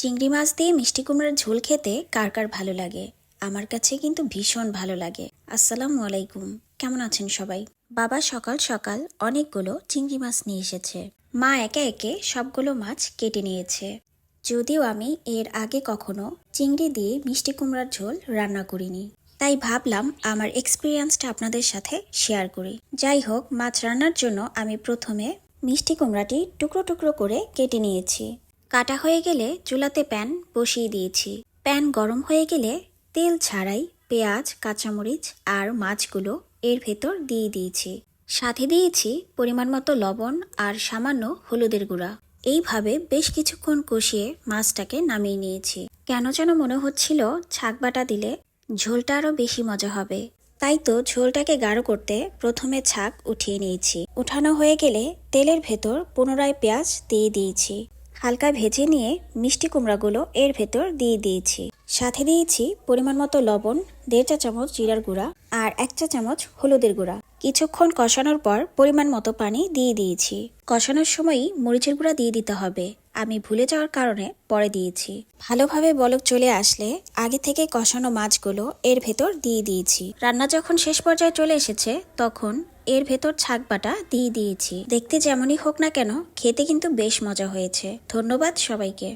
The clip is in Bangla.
চিংড়ি মাছ দিয়ে মিষ্টি কুমড়ার ঝোল খেতে কার কার ভালো লাগে? আমার কাছে কিন্তু ভীষণ ভালো লাগে। আসসালামু আলাইকুম, কেমন আছেন সবাই? বাবা সকাল সকাল অনেকগুলো চিংড়ি মাছ নিয়ে এসেছে। মা একে একে সবগুলো মাছ কেটে নিয়েছে। যদিও আমি এর আগে কখনো চিংড়ি দিয়ে মিষ্টি কুমড়ার ঝোল রান্না করিনি, তাই ভাবলাম আমার এক্সপিরিয়েন্সটা আপনাদের সাথে শেয়ার করি। যাই হোক, মাছ রান্নার জন্য আমি প্রথমে মিষ্টি কুমড়াটি টুকরো টুকরো করে কেটে নিয়েছি। কাটা হয়ে গেলে চুলাতে প্যান বসিয়ে দিয়েছি। প্যান গরম হয়ে গেলে তেল ছাড়াই পেঁয়াজ, কাঁচামরিচ আর মাছগুলো এর ভেতর দিয়ে দিয়েছি। সাথে দিয়েছি পরিমাণ মতো লবণ আর সামান্য হলুদের গুঁড়া। এইভাবে বেশ কিছুক্ষণ কষিয়ে মাছটাকে নামিয়ে নিয়েছি। কেন যেন মনে হচ্ছিল ছাক বাটা দিলে ঝোলটা আরো বেশি মজা হবে, তাই তো ঝোলটাকে গাঢ় করতে প্রথমে ছাক উঠিয়ে নিয়েছি। উঠানো হয়ে গেলে তেলের ভেতর পুনরায় পেঁয়াজ দিয়ে দিয়েছি। হালকা ভেজে নিয়ে মিষ্টি কুমড়াগুলো এর ভেতর দিয়ে দিয়েছি। সাথে দিয়েছি পরিমাণ মতো লবণ, 1.5 চা চামচ জিরার গুঁড়া আর 1 চা চামচ হলুদের গুঁড়া। কিছুক্ষণ কষানোর পর পরিমাণ মতো পানি দিয়ে দিয়েছি। কষানোর সময়ই মরিচের গুঁড়া দিয়ে দিতে হবে, আমি ভুলে যাওয়ার কারণে পরে দিয়েছি। ভালোভাবে বলক চলে আসলে আগে থেকে কষানো মাছগুলো এর ভেতর দিয়ে দিয়েছি। রান্না যখন শেষ পর্যায়ে চলে এসেছে তখন এর ভেতর ছাক বাটা দিয়ে দিয়েছি। দেখতে যেমনই হোক না কেন, খেতে কিন্তু বেশ মজা হয়েছে। ধন্যবাদ সবাইকে।